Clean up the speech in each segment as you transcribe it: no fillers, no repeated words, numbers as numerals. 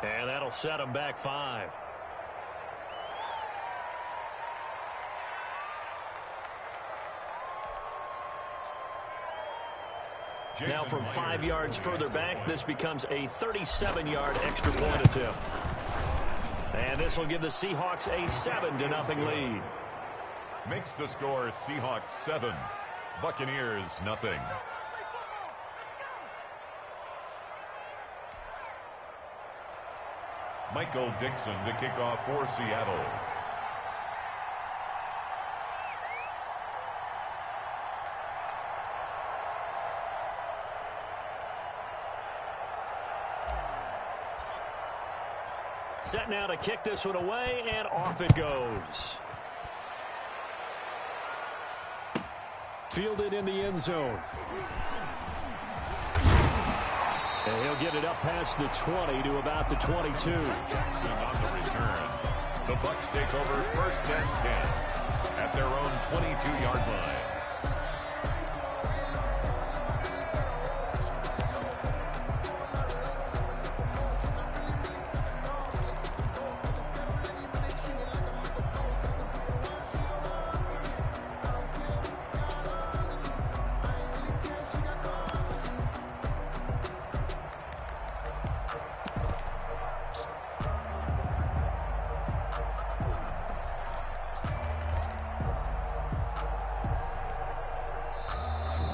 And that'll set them back 5. Now from 5 yards further back, this becomes a 37-yard extra point attempt. And this will give the Seahawks a 7-0 lead. Makes the score Seahawks 7, Buccaneers 0. Michael Dixon to kick off for Seattle. Set now to kick this one away, and off it goes. Fielded in the end zone. And he'll get it up past the 20 to about the 22. Jackson on the return. The Bucs take over first and 10 at their own 22-yard line.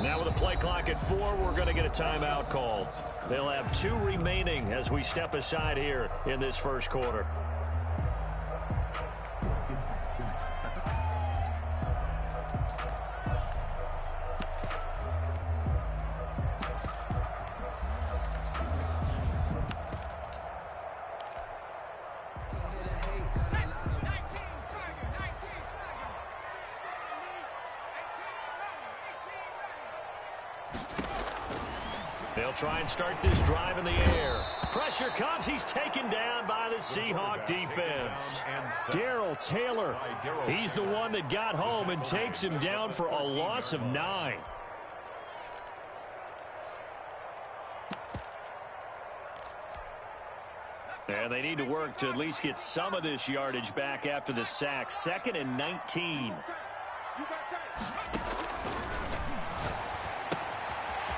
Now with a play clock at 4, we're going to get a timeout called. They'll have 2 remaining as we step aside here in this first quarter. They'll try and start this drive in the air. Pressure comes. He's taken down by the Seahawk defense. Darrell Taylor, he's the one that got home and takes him down for a loss of 9. And they need to work to at least get some of this yardage back after the sack. 2nd and 19.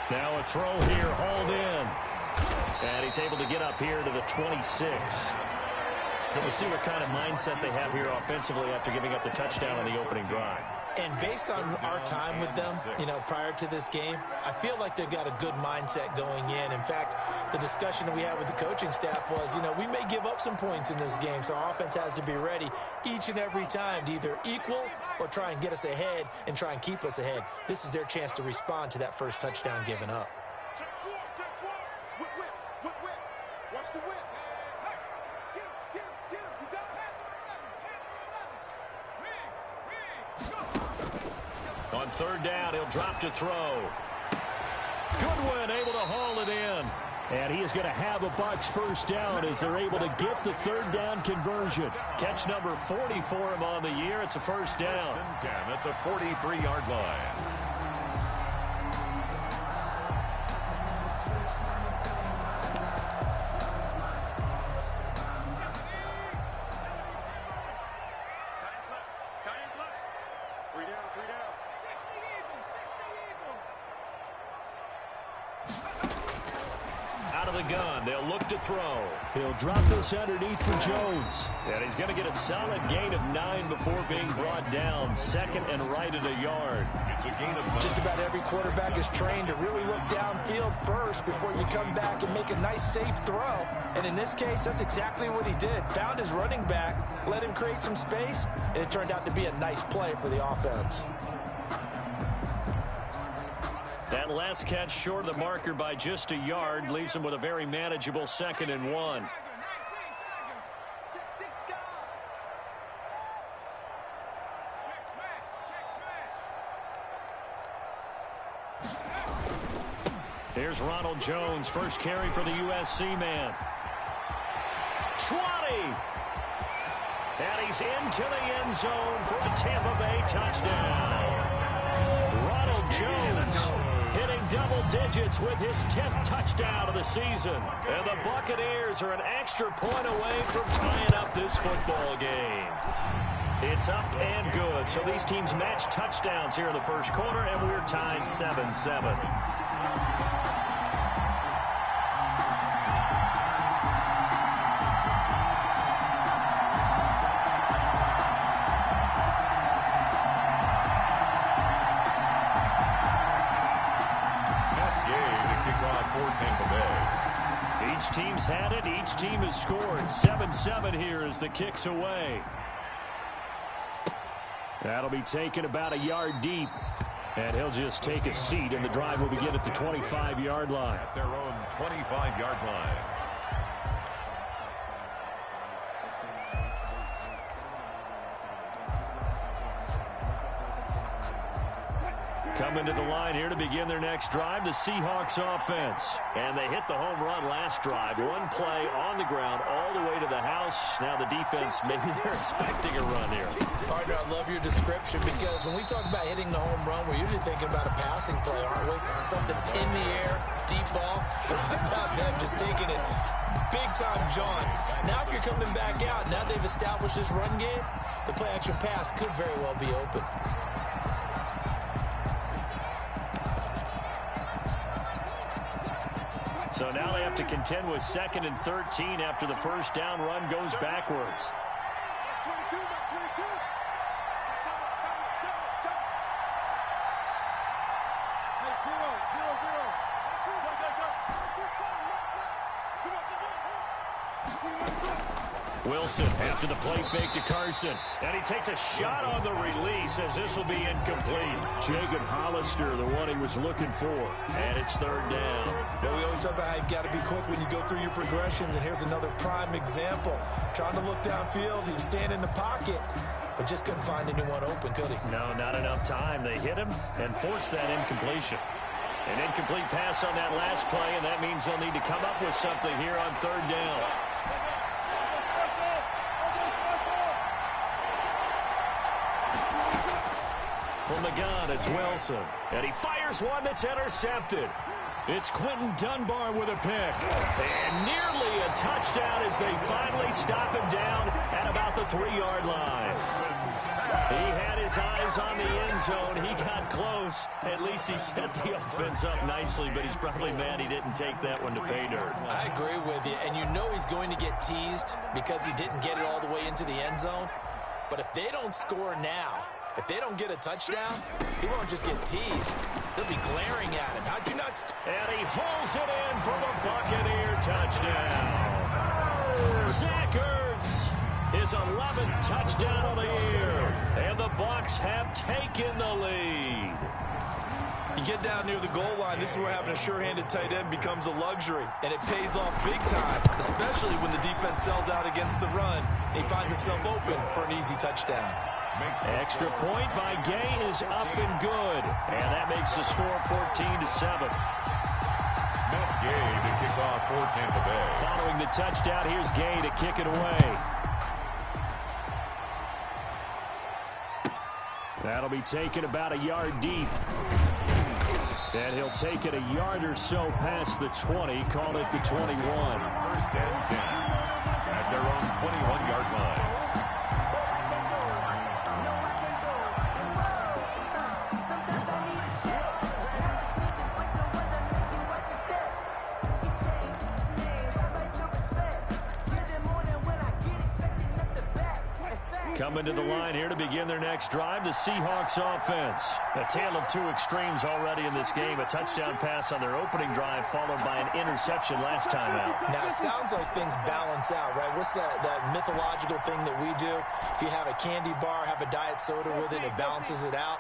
Now a throw here, hauled in. And he's able to get up here to the 26. We'll see what kind of mindset they have here offensively after giving up the touchdown on the opening drive. And based on our time with them, prior to this game, I feel like they've got a good mindset going in. In fact, the discussion that we had with the coaching staff was, we may give up some points in this game, so our offense has to be ready each and every time to either equal or try and get us ahead and try and keep us ahead. This is their chance to respond to that first touchdown given up. On 3rd down, he'll drop to throw. Goodwin able to haul it in. And he is going to have a Bucs first down as they're able to get the 3rd down conversion. Catch number 40 for him on the year. It's a first down. 10 at the 43-yard line. Out of the gun, they'll look to throw. He'll drop this underneath for Jones. And he's going to get a solid gain of 9 before being brought down. 2nd and right at a yard. It's a gain of 9. Just about every quarterback is trained to really look downfield first before you come back and make a nice, safe throw. And in this case, that's exactly what he did. Found his running back, let him create some space, and it turned out to be a nice play for the offense. That last catch short of the marker by just a yard leaves him with a very manageable 2nd and 1. Here's Ronald Jones, first carry for the USC man. 20! And he's into the end zone for a Tampa Bay touchdown. Ronald Jones hitting double digits with his 10th touchdown of the season. And the Buccaneers are an extra point away from tying up this football game. It's up and good. So these teams match touchdowns here in the first quarter, and we're tied 7-7. Each team's had it. Each team has scored. 7-7 here as the kick's away. That'll be taken about a yard deep. And he'll just take a seat, and the drive will begin at the 25-yard line. At their own 25-yard line. Coming to the line here to begin their next drive, the Seahawks offense. And they hit the home run last drive. One play on the ground all the way to the house. Now the defense, maybe they're expecting a run here. Partner, I love your description because when we talk about hitting the home run, we're usually thinking about a passing play, aren't we? Something in the air, deep ball. But how about them just taking it big-time John? Now if you're coming back out, now they've established this run game, the play-action pass could very well be open. So now they have to contend with 2nd and 13 after the first down run goes backwards. Wilson after the play fake to Carson. And he takes a shot on the release as this will be incomplete. Jacob Hollister, the one he was looking for. And it's 3rd down. Yeah, we always talk about how you've got to be quick when you go through your progressions. And here's another prime example. Trying to look downfield. He was standing in the pocket, but just couldn't find anyone open, could he? No, not enough time. They hit him and forced that incompletion. An incomplete pass on that last play, and that means they'll need to come up with something here on 3rd down. From the gun, it's Wilson. And he fires one that's intercepted. It's Quentin Dunbar with a pick. And nearly a touchdown as they finally stop him down at about the 3-yard line. He had his eyes on the end zone. He got close. At least he set the offense up nicely, but he's probably mad he didn't take that one to pay dirt. I agree with you. And you know he's going to get teased because he didn't get it all the way into the end zone. But if they don't score now, if they don't get a touchdown, he won't just get teased. They'll be glaring at him. How'd you not score? And he hauls it in for the Buccaneer touchdown. Zach Ertz, his 11th touchdown of the year. And the Bucs have taken the lead. You get down near the goal line, this is where having a sure-handed tight end becomes a luxury. And it pays off big time, especially when the defense sells out against the run. And he finds himself open for an easy touchdown. Extra point by Gay is up and good. And that makes the score 14-7. Matt Gay to kick off for Tampa Bay. Following the touchdown, here's Gay to kick it away. That'll be taken about a yard deep. And he'll take it a yard or so past the 20, call it the 21. 1st and 10 at their own 21-yard line. Coming to the line here to begin their next drive, the Seahawks offense. A tale of two extremes already in this game. A touchdown pass on their opening drive followed by an interception last time out. Now, it sounds like things balance out, right? What's that mythological thing that we do? If you have a candy bar, have a diet soda with it, it balances it out.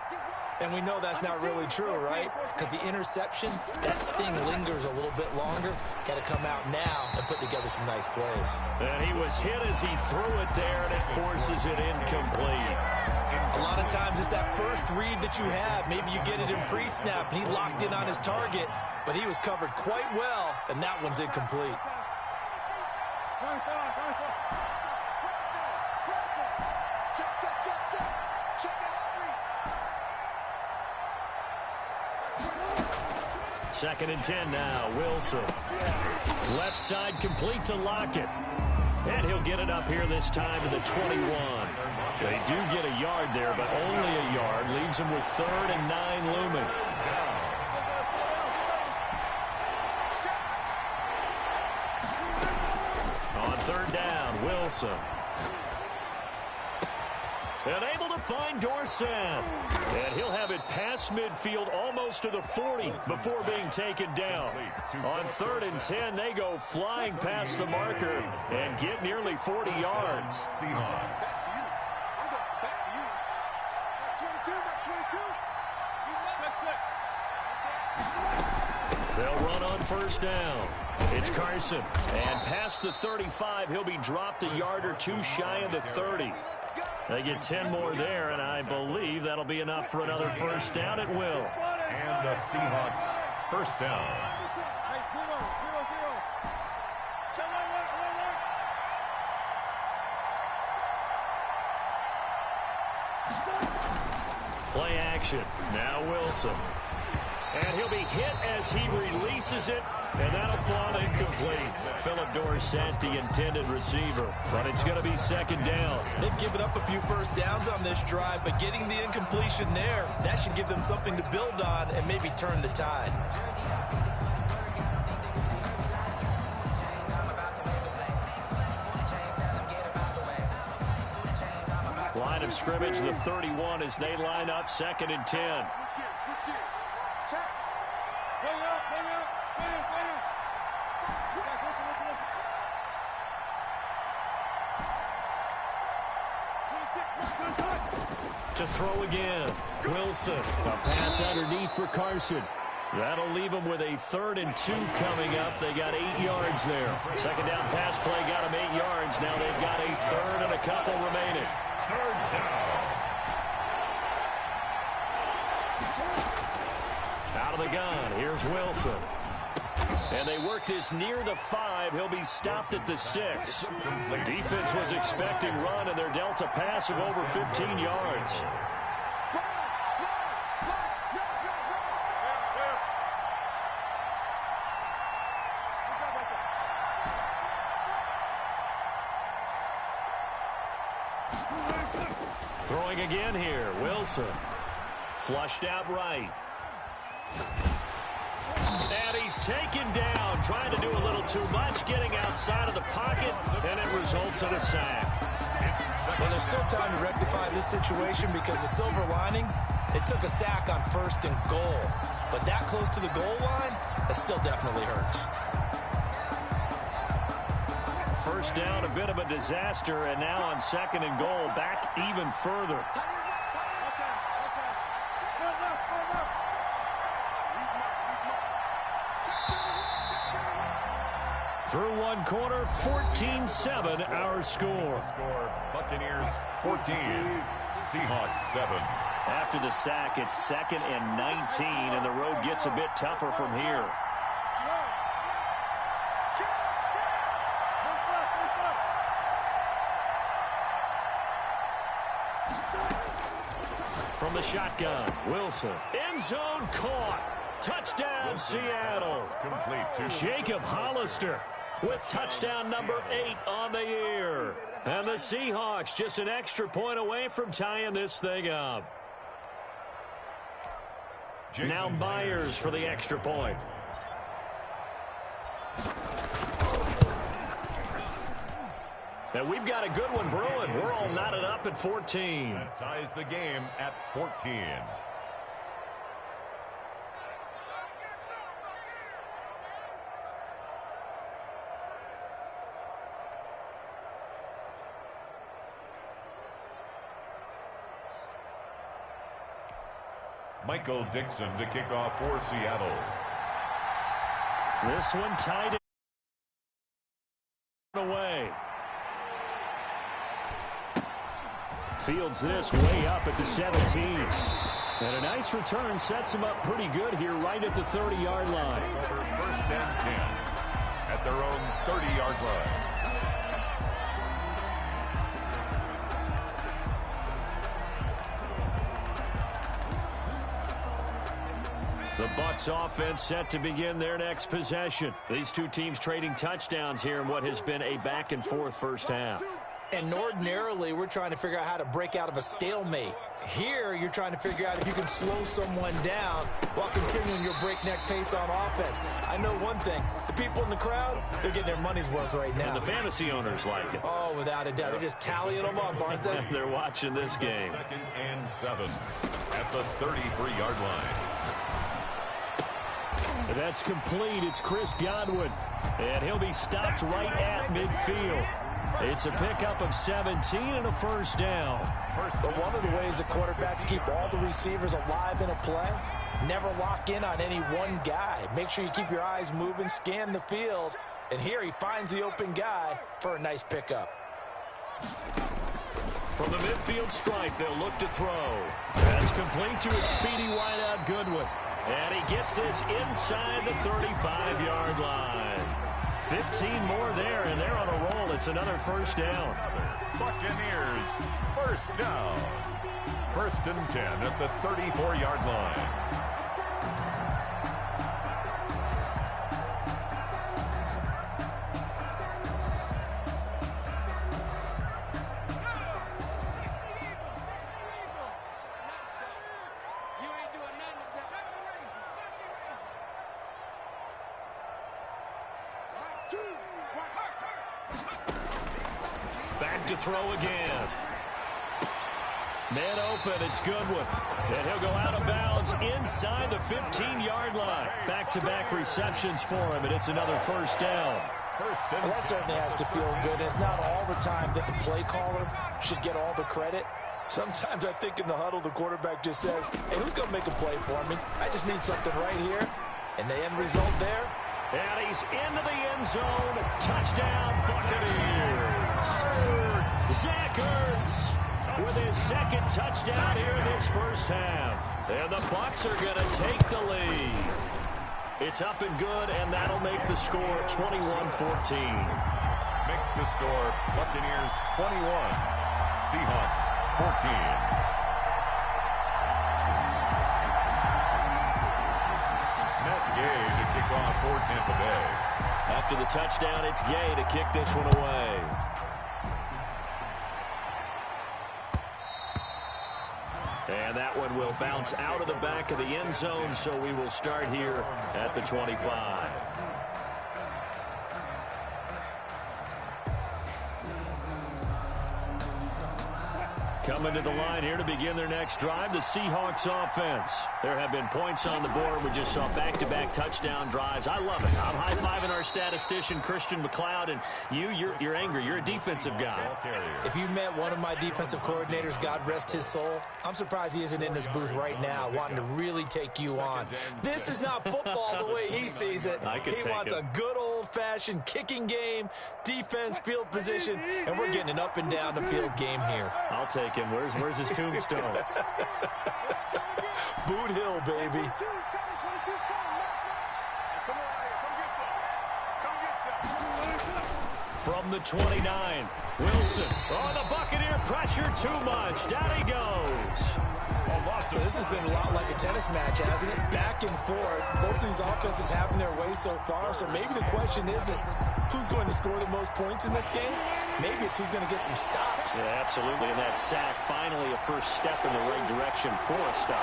And we know that's not really true, right? Because the interception, that sting lingers a little bit longer. Got to come out now and put together some nice plays. And he was hit as he threw it there, and it forces it incomplete. A lot of times it's that first read that you have. Maybe you get it in pre-snap, and he locked in on his target, but he was covered quite well, and that one's incomplete. 2nd and 10 now. Wilson. Left side complete to Lockett. And he'll get it up here this time to the 21. They do get a yard there, but only a yard. Leaves them with 3rd and 9 looming. On 3rd down, Wilson. And able to find Dorsett. And he'll have it past midfield almost to the 40 before being taken down. On 3rd and 10, they go flying past the marker and get nearly 40 yards. Seahawks. They'll run on 1st down. It's Carson. And past the 35, he'll be dropped a yard or 2 shy of the 30. They get 10 more there, and I believe that'll be enough for another 1st down at will. And the Seahawks 1st down. Play action. Now Wilson. And he'll be hit as he releases it, and that'll fall incomplete. Phillip Dorsett, the intended receiver, but it's going to be 2nd down. They've given up a few 1st downs on this drive, but getting the incompletion there, that should give them something to build on and maybe turn the tide. Line of scrimmage, the 31, as they line up 2nd and 10. To throw again. Wilson. A pass underneath for Carson. That'll leave them with a 3rd and 2 coming up. They got 8 yards there. 2nd down pass play got them 8 yards. Now they've got a 3rd and a couple remaining. 3rd down. Out of the gun. Here's Wilson. And they work this near the 5. He'll be stopped at the 6. The defense was expecting run, and they're dealt a pass of over 15 yards. Throwing again here. Wilson. Flushed out right. And he's taken down, trying to do a little too much, getting outside of the pocket, and it results in a sack. Well, there's still time to rectify this situation because the silver lining, it took a sack on 1st and goal. But that close to the goal line, that still definitely hurts. 1st down, a bit of a disaster, and now on 2nd and goal, back even further. Through one quarter, 14-7, our score. Buccaneers 14, Seahawks 7. After the sack, it's 2nd and 19, and the road gets a bit tougher from here. From the shotgun, Wilson. End zone caught. Touchdown, Seattle. Complete to Jacob Hollister with touchdown number 8 on the year. And the Seahawks just an extra point away from tying this thing up. Now Myers for the extra point. And we've got a good one brewing. We're all knotted up at 14. That ties the game at 14. Michael Dixon to kick off for Seattle. This one tied away. Fields this way up at the 17. And a nice return sets him up pretty good here right at the 30-yard line. Over 1st and 10 at their own 30-yard line. The Bucs offense set to begin their next possession. These two teams trading touchdowns here in what has been a back-and-forth first half. And ordinarily, we're trying to figure out how to break out of a stalemate. Here, you're trying to figure out if you can slow someone down while continuing your breakneck pace on offense. I know one thing. The people in the crowd, they're getting their money's worth right now. And the fantasy owners like it. Oh, without a doubt. They're just tallying them up, aren't they? They're watching this game. 2nd and 7 at the 33-yard line. That's complete. It's Chris Godwin. And he'll be stopped right at midfield. It's a pickup of 17 and a first down. But one of the ways the quarterbacks keep all the receivers alive in a play, never lock in on any one guy. Make sure you keep your eyes moving, scan the field. And here he finds the open guy for a nice pickup. From the midfield stripe, they'll look to throw. That's complete to a speedy wideout Goodwin. And he gets this inside the 35-yard line. 15 more there, and they're on a roll. It's another first down. Buccaneers, first down. 1st and 10 at the 34-yard line. Back to throw again. Man open, it's Goodwin. And he'll go out of bounds inside the 15-yard line. Back-to-back receptions for him, and it's another first down. Well, that certainly has to feel good. It's not all the time that the play caller should get all the credit. Sometimes I think in the huddle, the quarterback just says, hey, who's going to make a play for me? I just need something right here. And the end result there. And he's into the end zone. Touchdown, Buccaneers. Zach Ertz with his second touchdown here in this first half. And the Bucs are going to take the lead. It's up and good, and that'll make the score 21-14. Makes the score Buccaneers 21, Seahawks 14. Matt Gay to kick off for Tampa Bay. After the touchdown, it's Gay to kick this one away. And that one will bounce out of the back of the end zone, so we will start here at the 25. Coming to the line here to begin their next drive, the Seahawks offense. There have been points on the board. We just saw back-to-back touchdown drives. I love it. I'm high-fiving our statistician, Christian McLeod, and you're angry. You're a defensive guy. If you met one of my defensive coordinators, God rest his soul, I'm surprised he isn't in this booth right now wanting to really take you on. This is not football the way he sees it. He wants a good old-fashioned kicking game, defense, field position, and we're getting an up-and-down the field game here. I'll take him. Where's his tombstone? Boot Hill, baby. From the 29, Wilson. Oh, the Buccaneer pressure too much. Down he goes. So this has been a lot like a tennis match, hasn't it? Back and forth. Both these offenses having their way so far. So maybe the question isn't who's going to score the most points in this game. Maybe it's who's going to get some stops. Yeah, absolutely. And that sack, finally a first step in the right direction for a stop.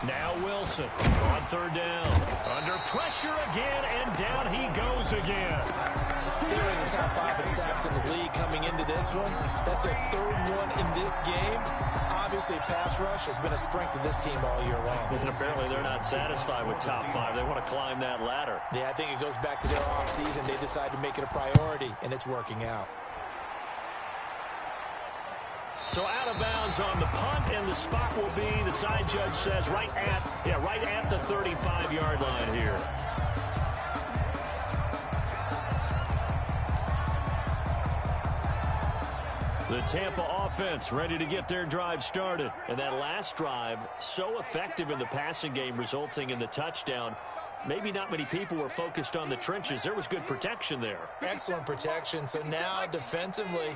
Now Wilson on third down. Under pressure again, and down he goes again. They're in the top 5 in sacks in the league coming into this one. That's their third one in this game. Obviously, pass rush has been a strength of this team all year long. And apparently they're not satisfied with top 5. They want to climb that ladder. Yeah, I think it goes back to their offseason. They decided to make it a priority, and it's working out. So out of bounds on the punt, and the spot will be, the side judge says, right at the 35-yard line here. The Tampa offense ready to get their drive started. And that last drive, so effective in the passing game, resulting in the touchdown. maybe not many people were focused on the trenches. There was good protection there. Excellent protection. So now defensively,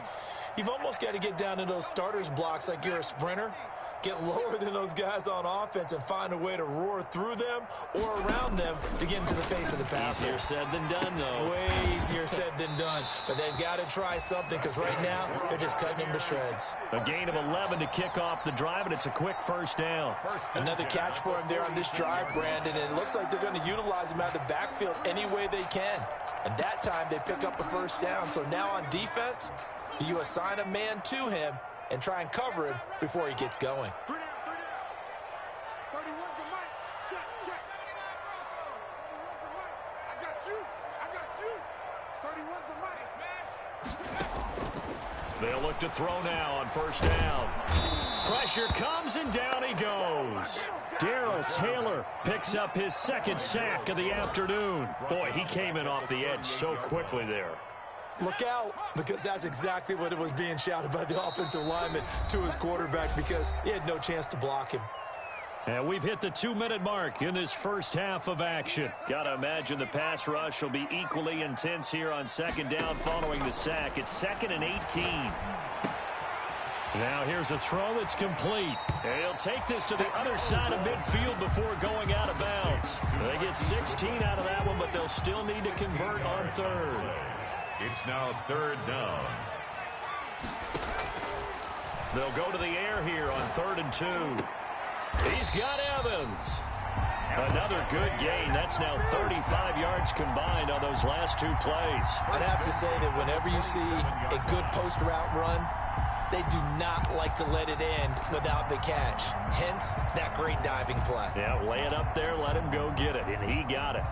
you've almost got to get down to those starters blocks like you're a sprinter. Get lower than those guys on offense and find a way to roar through them or around them to get into the face of the passer. Easier said than done, though. Way easier said than done. But they've got to try something because right now they're just cutting them to shreds. A gain of 11 to kick off the drive, and it's a quick first down. Another catch for him there on this drive, Brandon, and it looks like they're going to utilize him out of the backfield any way they can. And that time they pick up a first down. So now on defense, do you assign a man to him and try and cover him before he gets going? 3 down. 30 was the mic. Check. 30 was the mic. I got you. 30 was the mic. They'll look to throw now on first down. Pressure comes, and down he goes. Darrell Taylor picks up his second sack of the afternoon. Boy, he came in off the edge so quickly there. Look out, because that's exactly what it was being shouted by the offensive lineman to his quarterback because he had no chance to block him. And we've hit the 2-minute mark in this first half of action. Got to imagine the pass rush will be equally intense here on second down following the sack. It's 2nd and 18. Now here's a throw that's complete. And he'll take this to the other side of midfield before going out of bounds. They get 16 out of that one, but they'll still need to convert on third. It's now 3rd down. They'll go to the air here on 3rd and 2. He's got Evans. Another good gain. That's now 35 yards combined on those last 2 plays. I'd have to say that whenever you see a good post route run, they do not like to let it end without the catch. Hence, that great diving play. Yeah, lay it up there, let him go get it, and he got it.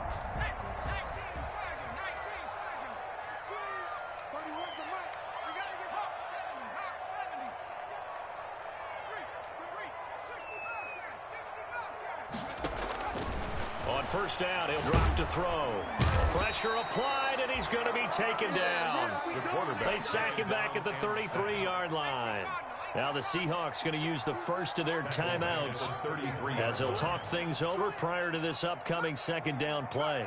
On first down, he'll drop to throw. Pressure applied, and he's going to be taken down. They sack him back at the 33-yard line. Now the Seahawks going to use the first of their timeouts as they'll talk things over prior to this upcoming second down play.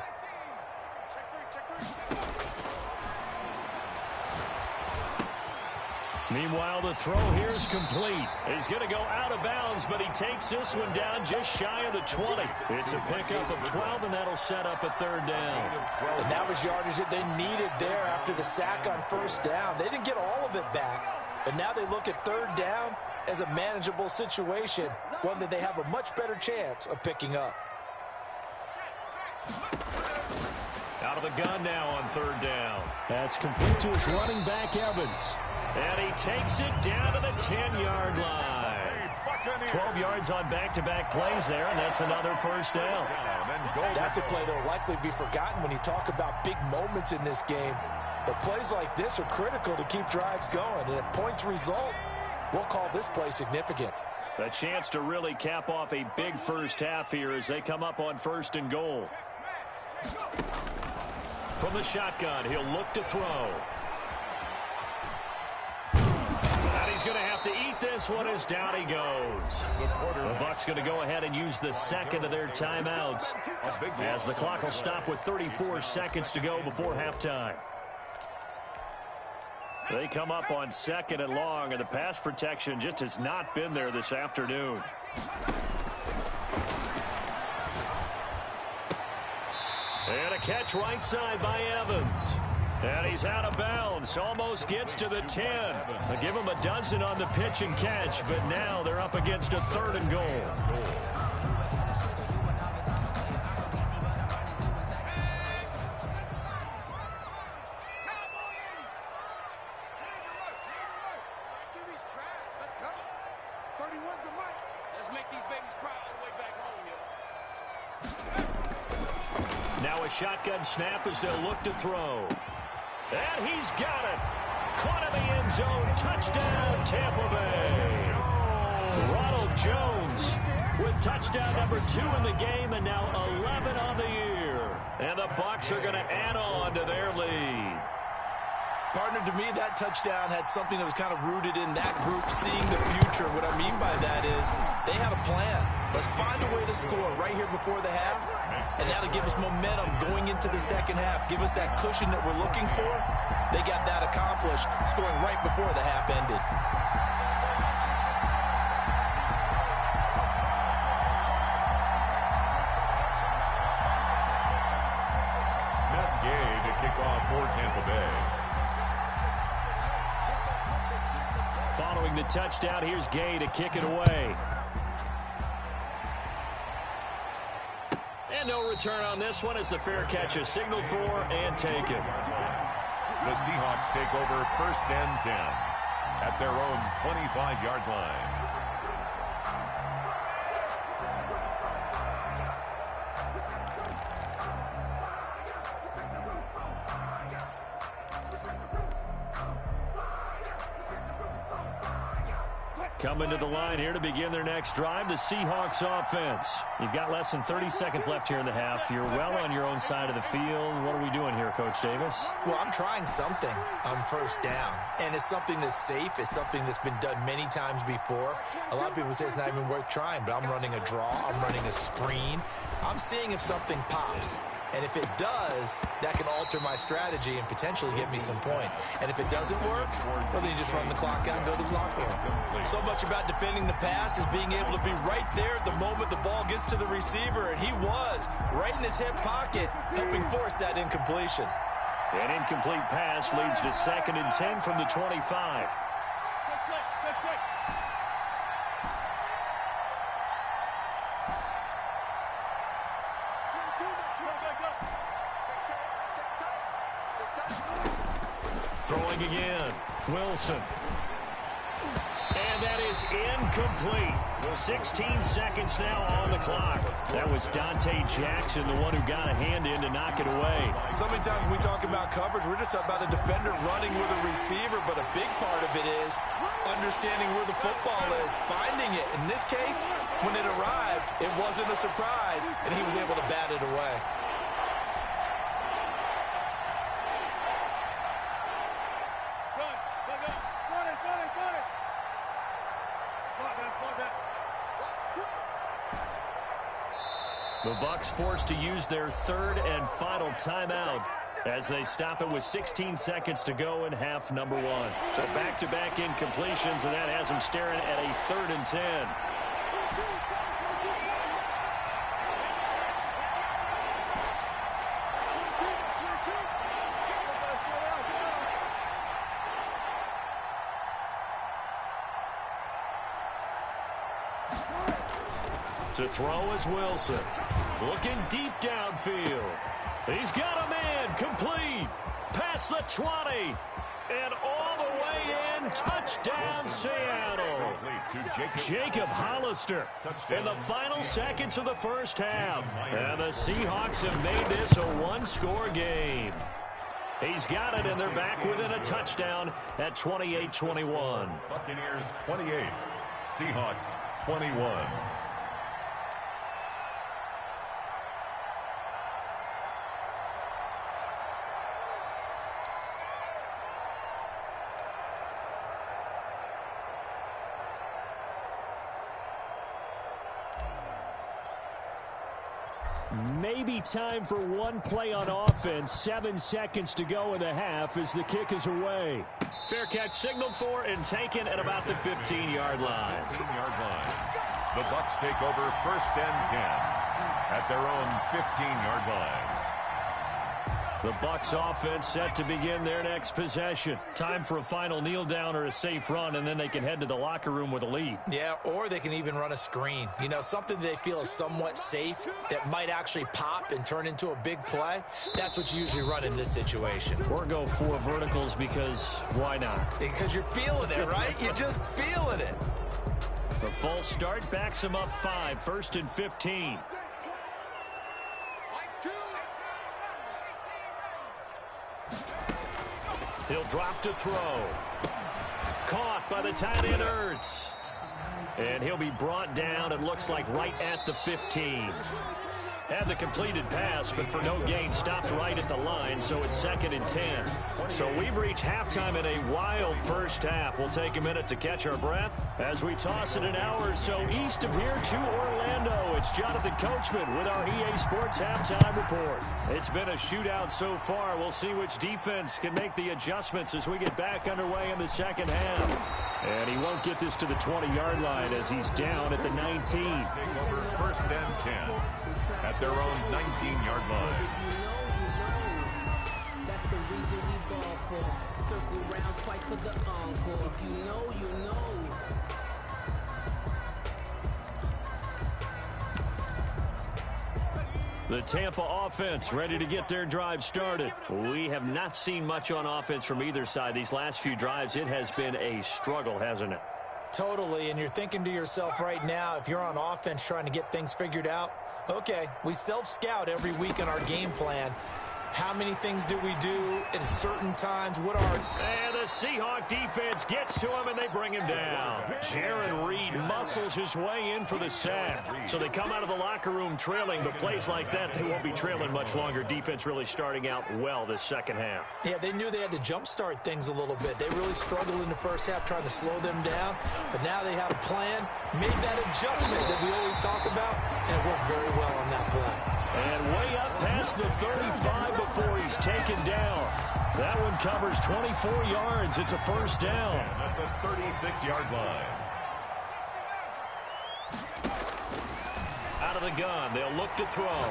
Meanwhile, the throw here is complete. He's going to go out of bounds, but he takes this one down just shy of the 20. It's a pickup of 12, and that'll set up a 3rd down. And that was yardage that they needed there after the sack on first down. They didn't get all of it back, but now they look at 3rd down as a manageable situation, one that they have a much better chance of picking up. Out of the gun now on 3rd down. That's complete to his running back, Evans. And he takes it down to the 10-yard line. 12 yards on back-to-back plays there, and that's another first down. That's a play that will likely be forgotten when you talk about big moments in this game. But plays like this are critical to keep drives going. And if points result, we'll call this play significant. A chance to really cap off a big first half here as they come up on 1st and goal. From the shotgun, he'll look to throw. He's going to have to eat this one as down he goes. The Bucs going to go ahead and use the second of their timeouts as the clock will stop with 34 seconds to go before halftime. They come up on 2nd and long, and the pass protection just has not been there this afternoon. And a catch right side by Evans. And he's out of bounds, almost gets to the 10. They give him a dozen on the pitch and catch, but now they're up against a 3rd and goal. Now a shotgun snap as they'll look to throw. And he's got it. Caught in the end zone. Touchdown, Tampa Bay. Ronald Jones with touchdown number 2 in the game, and now 11 on the year. And the Bucs are going to add on to their lead. Partner, to me, that touchdown had something that was kind of rooted in that group seeing the future. What I mean by that is they had a plan. Let's find a way to score right here before the half, and that'll give us momentum going into the second half, give us that cushion that we're looking for. They got that accomplished, scoring right before the half ended. To kick off for Tampa Bay. Following the touchdown, here's Gay to kick it away. And no return on this one as the fair catch is signaled for and taken. The Seahawks take over first and 10 at their own 25-yard line. Coming to the line here to begin their next drive, the Seahawks offense. You've got less than 30 seconds left here in the half. You're well on your own side of the field. What are we doing here, Coach Davis? Well, I'm trying something on first down, and it's something that's safe. It's something that's been done many times before. A lot of people say it's not even worth trying, but I'm running a draw. I'm running a screen. I'm seeing if something pops. And if it does, that can alter my strategy and potentially get me some points. And if it doesn't work, well, then you just run the clock out and go to the locker room. So much about defending the pass is being able to be right there at the moment the ball gets to the receiver. And he was right in his hip pocket, helping force that incompletion. An incomplete pass leads to 2nd and 10 from the 25. Throwing again, Wilson. And that is incomplete. 16 seconds now on the clock. That was Dante Jackson, the one who got a hand in to knock it away. So many times when we talk about coverage, we're just about a defender running with a receiver, but a big part of it is understanding where the football is, finding it. In this case, when it arrived, it wasn't a surprise, and he was able to bat it away. The Bucs forced to use their 3rd and final timeout as they stop it with 16 seconds to go in half number 1. So back-to-back incompletions, and that has them staring at a 3rd and 10. To throw is Wilson. Looking deep downfield. He's got a man. Complete. Past the 20. And all the way in. Touchdown, Seattle. Jacob Hollister in the final seconds of the first half. And the Seahawks have made this a one-score game. He's got it, and they're back within a touchdown at 28-21. Buccaneers 28. Seahawks 21. Maybe time for one play on offense. 7 seconds to go in the half as the kick is away. Fair catch signaled for and taken at about the 15-yard line. 15-yard line. The Bucs take over first and 10 at their own 15-yard line. The Bucs offense set to begin their next possession. Time for a final kneel down or a safe run, and then they can head to the locker room with a lead. Yeah, or they can even run a screen. You know, something they feel is somewhat safe that might actually pop and turn into a big play. That's what you usually run in this situation. Or go 4 verticals because why not? Because you're feeling it, right? You're just feeling it. The false start backs him up 5, 1st and 15. He'll drop to throw. Caught by the tight end, Ertz. And he'll be brought down, it looks like, right at the 15. Had the completed pass, but for no gain, stopped right at the line, so it's 2nd and 10. So we've reached halftime in a wild first half. We'll take a minute to catch our breath as we toss it an hour or so east of here to Orlando. It's Jonathan Coachman with our EA Sports Halftime Report. It's been a shootout so far. We'll see which defense can make the adjustments as we get back underway in the second half. And he won't get this to the 20-yard line as he's down at the 19. Take over 1st and 10 at their own 19-yard line. That's the reason we ball for. Circle round twice for the encore. If you know, you know. The Tampa offense ready to get their drive started. We have not seen much on offense from either side. These last few drives, it has been a struggle, hasn't it? Totally, and you're thinking to yourself right now, if you're on offense trying to get things figured out, okay, we self-scout every week on our game plan. How many things do we do at certain times? What are... And the Seahawk defense gets to him, and they bring him down. Jaron Reed muscles his way in for the sack. So they come out of the locker room trailing, but plays like that, they won't be trailing much longer. Defense really starting out well this second half. Yeah, they knew they had to jumpstart things a little bit. They really struggled in the first half trying to slow them down, but now they have a plan, made that adjustment that we always talk about, and it worked very well on that play. And way up past the 35 before he's taken down. That one covers 24 yards. It's a first down. At the 36-yard line. Out of the gun, they'll look to throw.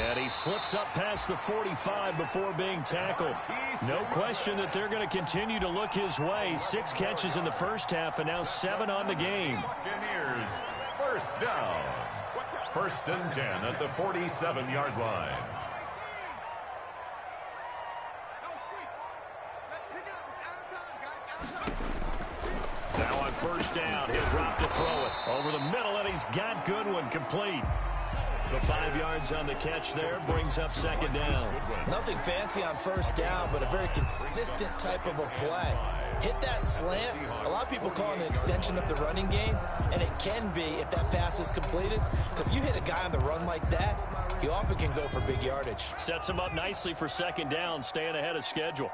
And he slips up past the 45 before being tackled. No question that they're going to continue to look his way. 6 catches in the first half and now 7 on the game. Buccaneers, first down. 1st and 10 at the 47-yard line. Now on first down, he'll drop to throw it over the middle, and he's got Goodwin complete. The 5 yards on the catch there brings up 2nd down. Nothing fancy on first down, but a very consistent type of a play. Hit that slant. A lot of people call it an extension of the running game, and it can be if that pass is completed, because you hit a guy on the run like that, you often can go for big yardage. Sets him up nicely for 2nd down, staying ahead of schedule.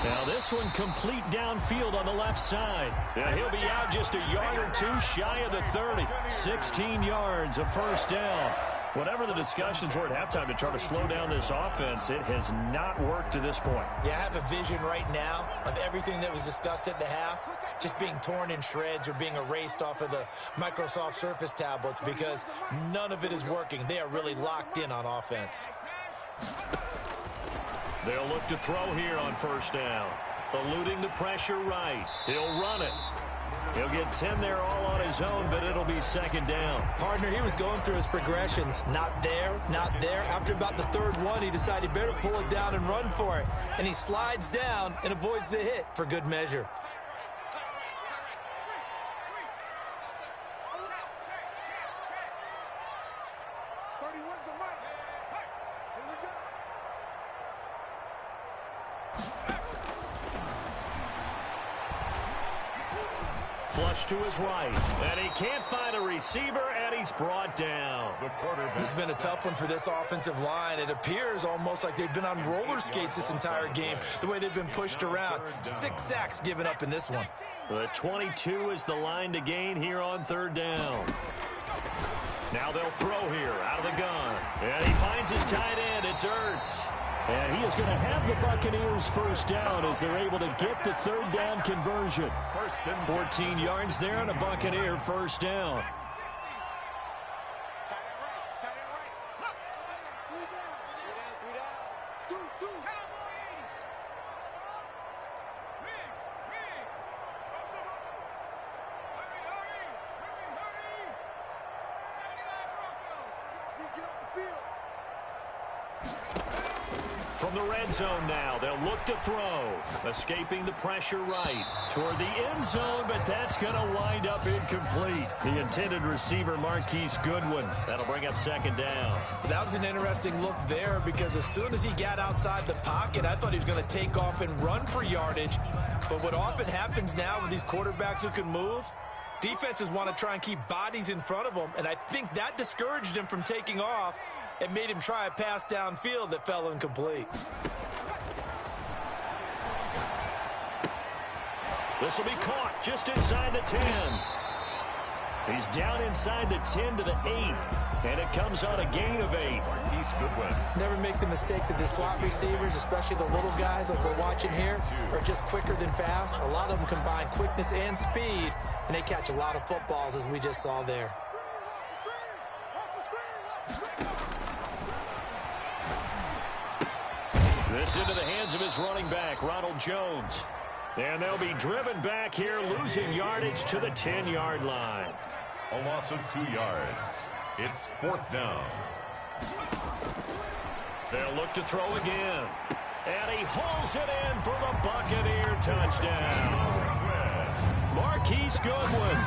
Now this one complete downfield on the left side. And he'll be out just a yard or two shy of the 30. 16 yards, a first down. Whatever the discussions were at halftime to try to slow down this offense, it has not worked to this point. Yeah, I have a vision right now of everything that was discussed at the half just being torn in shreds or being erased off of the Microsoft Surface tablets because none of it is working. They are really locked in on offense. They'll look to throw here on first down. Eluding the pressure right. He'll run it. He'll get 10 there all on his own, but it'll be 2nd down. Partner, he was going through his progressions. Not there, not there. After about the 3rd one, he decided he better pull it down and run for it. And he slides down and avoids the hit for good measure. Flush to his right. And he can't find a receiver, and he's brought down. This has been a tough one for this offensive line. It appears almost like they've been on roller skates this entire game, the way they've been pushed around. 6 sacks given up in this one. The 22 is the line to gain here on 3rd down. Now they'll throw here out of the gun. And he finds his tight end. It's Ertz. And he is going to have the Buccaneers first down as they're able to get the 3rd down conversion. 14 yards there and a Buccaneer first down. from the red zone now. They'll look to throw. Escaping the pressure right toward the end zone, but that's going to wind up incomplete. The intended receiver, Marquise Goodwin. That'll bring up second down. That was an interesting look there because as soon as he got outside the pocket, I thought he was going to take off and run for yardage. But what often happens now with these quarterbacks who can move, defenses want to try and keep bodies in front of them, and I think that discouraged him from taking off and made him try a pass downfield that fell incomplete. This will be caught just inside the 10. He's down inside the 10 to the 8, and it comes on a gain of 8. Marquise Goodwin. Never make the mistake that the slot receivers, especially the little guys like we're watching here, are just quicker than fast. A lot of them combine quickness and speed, and they catch a lot of footballs, as we just saw there. This into the hands of his running back, Ronald Jones. And they'll be driven back here, losing yardage to the 10-yard line. A loss of 2 yards. It's 4th down. They'll look to throw again. And he hauls it in for the Buccaneer touchdown. Marquise Goodwin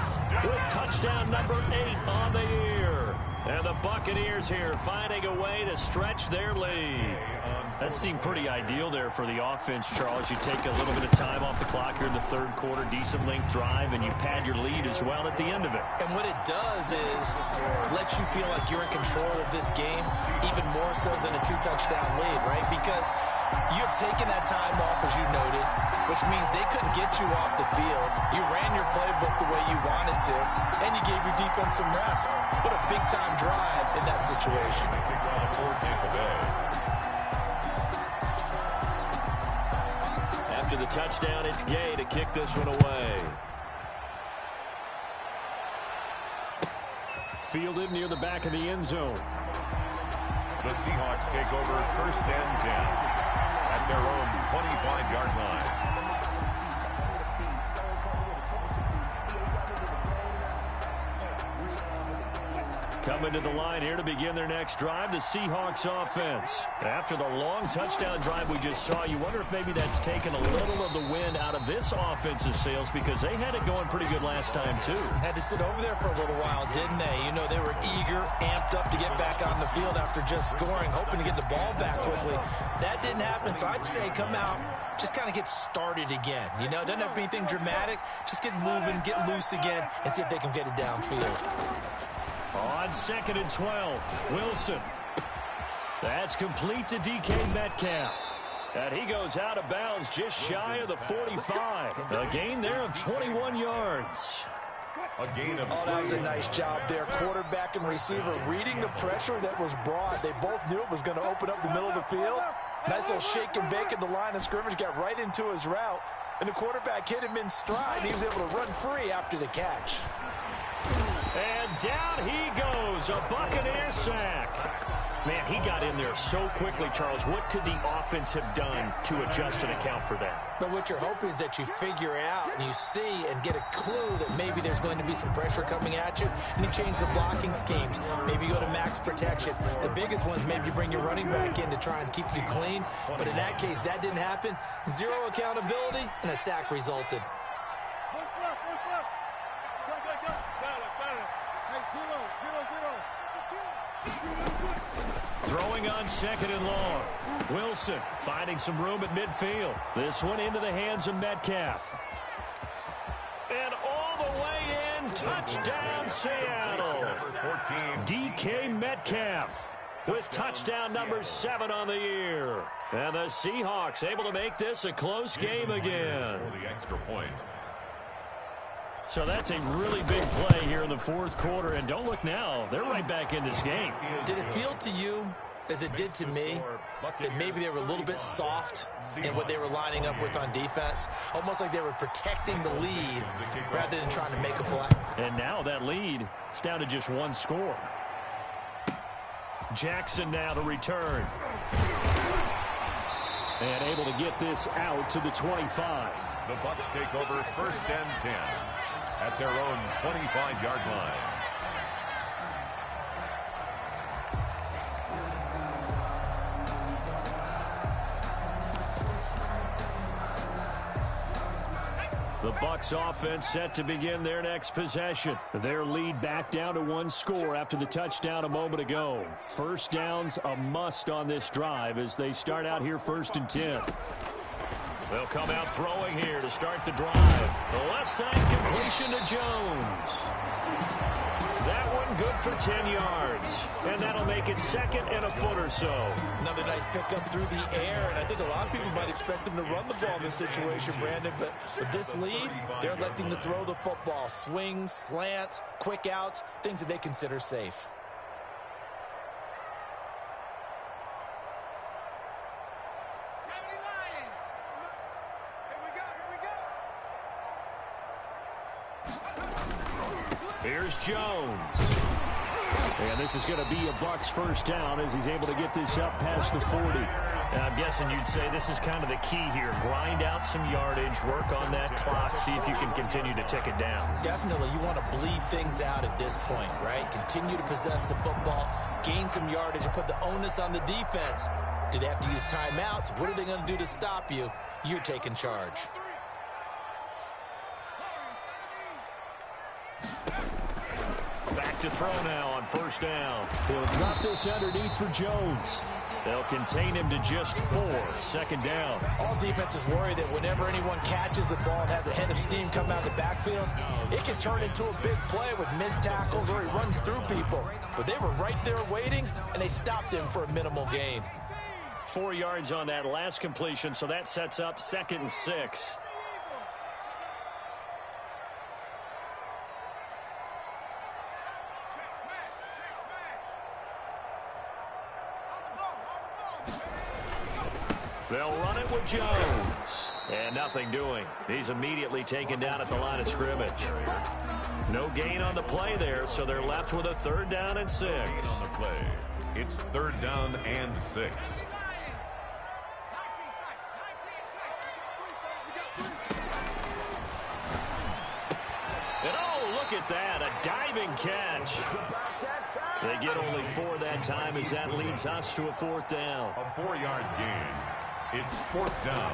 with touchdown number 8 on the year. And the Buccaneers here finding a way to stretch their lead. That seemed pretty ideal there for the offense, Charles. You take a little bit of time off the clock here in the third quarter, decent length drive, and you pad your lead as well at the end of it. And what it does is let you feel like you're in control of this game, even more so than a 2-touchdown lead, right? Because you have taken that time off, as you noted, which means they couldn't get you off the field. You ran your playbook the way you wanted to, and you gave your defense some rest. What a big-time drive in that situation. Big drive for Tampa Bay. After the touchdown, it's Gay to kick this one away. Fielded near the back of the end zone. The Seahawks take over 1st and 10 at their own 25-yard line. Coming to the line here to begin their next drive, the Seahawks offense. After the long touchdown drive we just saw, you wonder if maybe that's taken a little of the wind out of this offensive sails because they had it going pretty good last time, too. Had to sit over there for a little while, didn't they? You know, they were eager, amped up to get back on the field after just scoring, hoping to get the ball back quickly. That didn't happen, so I'd say come out, just kind of get started again. You know, doesn't have to be anything dramatic. Just get moving, get loose again, and see if they can get it downfield. On 2nd and 12, Wilson. That's complete to DK Metcalf. And he goes out of bounds just shy of the 45. A gain there of 21 yards. A gain of that was a nice job there. Quarterback and receiver reading the pressure that was brought. They both knew it was going to open up the middle of the field. Nice little shake and bake at the line of scrimmage. Got right into his route. And the quarterback hit him in stride. He was able to run free after the catch. And down he goes, a Buccaneer sack. Man, he got in there so quickly, Charles. What could the offense have done to adjust and account for that? But what you're hoping is that you figure out and you see and get a clue that maybe there's going to be some pressure coming at you, and you change the blocking schemes. Maybe you go to max protection. The biggest one is maybe you bring your running back in to try and keep you clean. But in that case, that didn't happen. Zero accountability, and a sack resulted. Throwing on 2nd and long. Wilson finding some room at midfield. This one into the hands of Metcalf. And all the way in, touchdown Seattle. DK Metcalf with touchdown number 7 on the year. And the Seahawks able to make this a close game again. For the extra point. So that's a really big play here in the fourth quarter. And don't look now, they're right back in this game. Did it feel to you, as it did to me, that maybe they were a little bit soft in what they were lining up with on defense? Almost like they were protecting the lead rather than trying to make a play. And now that lead is down to just 1 score. Jackson now to return. And able to get this out to the 25. The Bucs take over 1st and 10 at their own 25-yard line. The Bucs offense set to begin their next possession. Their lead back down to one score after the touchdown a moment ago. First down's a must on this drive as they start out here 1st and 10. They'll come out throwing here to start the drive. The left side completion to Jones. That one good for 10 yards. And that'll make it 2nd and a foot or so. Another nice pickup through the air, and I think a lot of people might expect them to run the ball in this situation, Brandon. But with this lead, they're electing to throw the football. Swings, slants, quick outs, things that they consider safe. Here's Jones. And this is going to be a Bucs first down as he's able to get this up past the 40. And I'm guessing you'd say this is kind of the key here. Grind out some yardage, work on that clock, see if you can continue to tick it down. Definitely, you want to bleed things out at this point, right? Continue to possess the football, gain some yardage, and put the onus on the defense. Do they have to use timeouts? What are they going to do to stop you? You're taking charge. Back to throw now on first down. He'll drop this underneath for Jones. They'll contain him to just 4. 2nd down. All defenses worry that whenever anyone catches the ball and has a head of steam come out of the backfield, it can turn into a big play with missed tackles or he runs through people. But they were right there waiting, and they stopped him for a minimal gain. 4 yards on that last completion, so that sets up 2nd and 6. They'll run it with Jones. And nothing doing. He's immediately taken down at the line of scrimmage. No gain on the play there, so they're left with a 3rd down and 6. On the play, it's 3rd down and 6. And oh, look at that, a diving catch. They get only 4 that time as that leads us to a 4th down. A 4-yard gain. It's 4th down.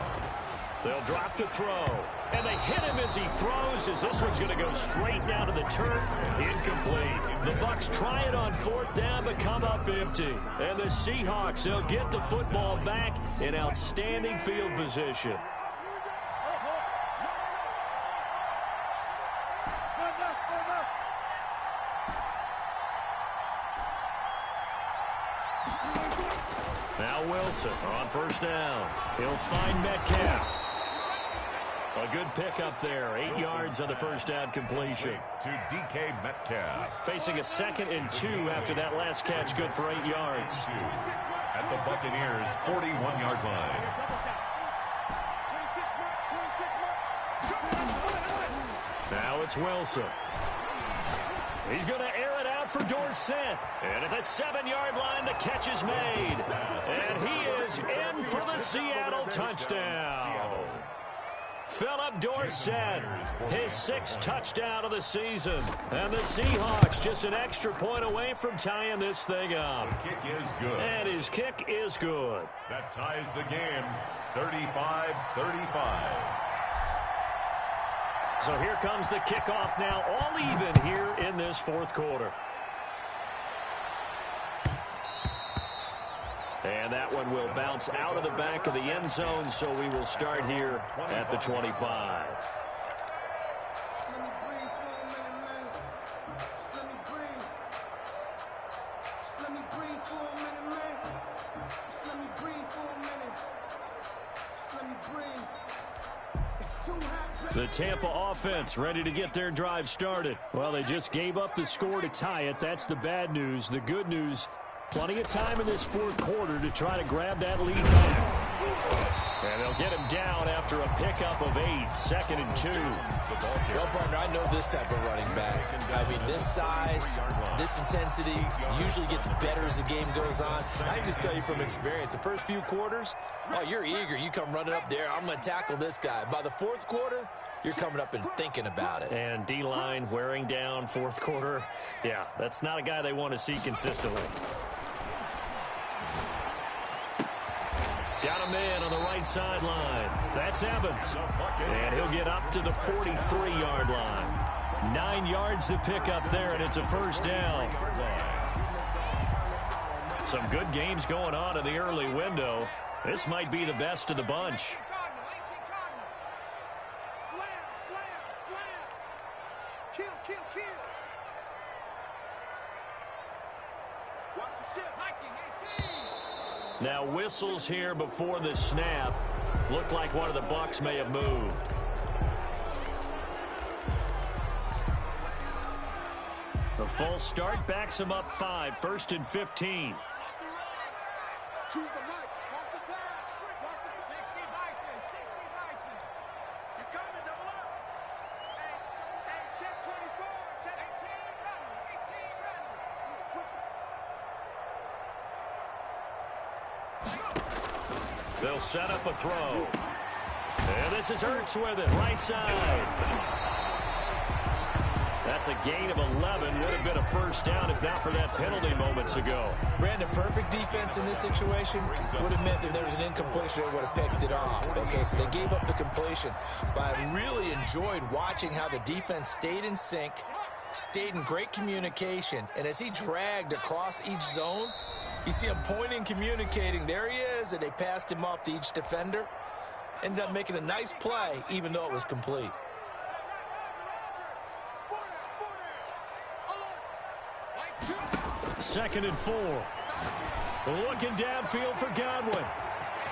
They'll drop to throw. And they hit him as he throws as this one's going to go straight down to the turf. Incomplete. The Bucs try it on 4th down but come up empty. And the Seahawks, they'll get the football back in outstanding field position. Now Wilson on first down. He'll find Metcalf. A good pickup there. 8 yards on the first down completion. To DK Metcalf. Facing a 2nd and 2 after that last catch, good for 8 yards. At the Buccaneers' 41-yard line. Now it's Wilson. He's going to air it out for Dorsett. And at the 7-yard line, the catch is made. And he is in for the Seattle touchdown. Phillip Dorsett, his 6th touchdown of the season. And the Seahawks just an extra point away from tying this thing up. The kick is good. And his kick is good. That ties the game, 35-35. So here comes the kickoff now, all even here in this 4th quarter. And that one will bounce out of the back of the end zone, so we will start here at the 25. The Tampa offense ready to get their drive started. Well, they just gave up the score to tie it. That's the bad news. The good news, plenty of time in this 4th quarter to try to grab that lead back. And they'll get him down after a pickup of 8, 2nd and 2. Well, partner, I know this type of running back. I mean, this size, this intensity usually gets better as the game goes on. I can just tell you from experience, the first few quarters, oh, you're eager. You come running up there, I'm going to tackle this guy. By the 4th quarter, you're coming up and thinking about it. And D-line wearing down 4th quarter. Yeah, that's not a guy they want to see consistently. Got a man on the right right sideline. That's Evans. And he'll get up to the 43-yard line. 9 yards to pick up there, and it's a first down. Some good games going on in the early window. This might be the best of the bunch. Now whistles here before the snap. Looked like one of the Bucs may have moved. The false start backs him up 5, 1st and 15. Choose the right. Watch the pass. Watch the 60 Bison. 60 Bison. He's coming. Double up. Hey, check 24. Check 18 running. 18 running. Switch it. They'll set up a throw. And this is Hurts with it. Right side. That's a gain of 11. Would have been a first down if not for that penalty moments ago. Brandon, perfect defense in this situation would have meant that there was an incompletion that would have picked it off. Okay, so they gave up the completion. But I really enjoyed watching how the defense stayed in sync, stayed in great communication, and as he dragged across each zone, you see him pointing, communicating. There he is, and they passed him off to each defender. Ended up making a nice play, even though it was complete. Second and 4. Looking downfield for Godwin.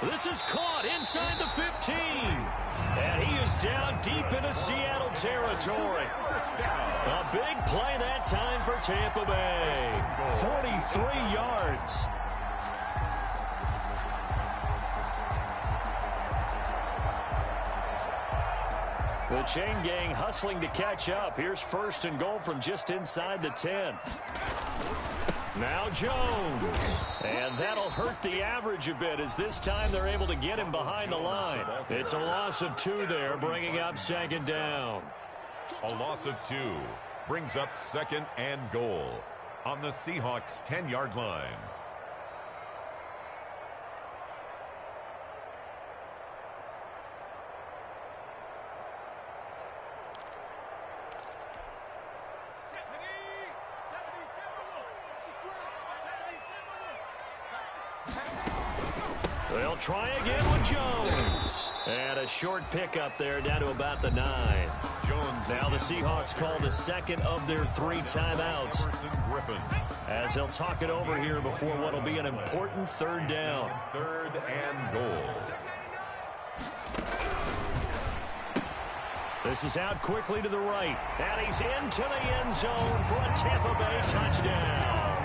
This is caught inside the 15. And he is down deep into Seattle territory. A big play that time for Tampa Bay. 43 yards. The chain gang hustling to catch up. Here's 1st and goal from just inside the 10. Now Jones. And that'll hurt the average a bit as this time they're able to get him behind the line. It's a loss of 2 there, bringing up 2nd down. A loss of 2 brings up 2nd and goal on the Seahawks 10-yard line. They'll try again with Jones. And a short pickup there down to about the 9. Jones. Now the Seahawks call the second of their 3 timeouts. As they'll talk it over here before what will be an important 3rd down. 3rd and goal. This is out quickly to the right. And he's into the end zone for a Tampa Bay touchdown.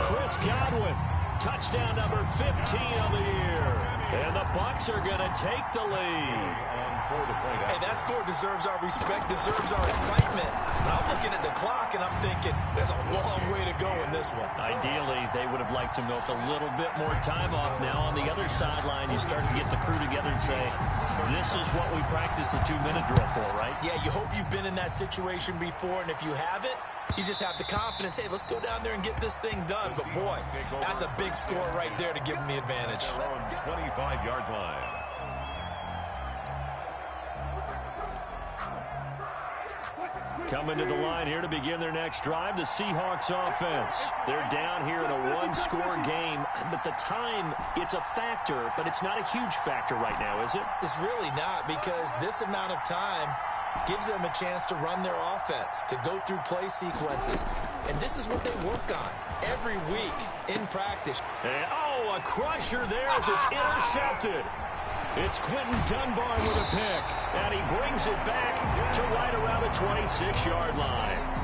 Chris Godwin. Touchdown number 15 of the year. And the Bucs are going to take the lead. Hey, that score deserves our respect, deserves our excitement. But I'm looking at the clock, and I'm thinking there's a long way to go in this one. Ideally, they would have liked to milk a little bit more time off. Now, on the other sideline, you start to get the crew together and say, this is what we practiced a 2-minute drill for, right? Yeah, you hope you've been in that situation before, and if you haven't, you just have the confidence, hey, let's go down there and get this thing done. But, boy, that's a big score right there to give them the advantage. Their own 25-yard line. Coming to the line here to begin their next drive, the Seahawks offense. They're down here in a 1-score game, but the time, it's a factor, but it's not a huge factor right now, is it? It's really not, because this amount of time gives them a chance to run their offense, to go through play sequences. And this is what they work on every week in practice. And, a crusher there as it's intercepted. It's Quentin Dunbar with a pick, and he brings it back to right around the 26-yard line.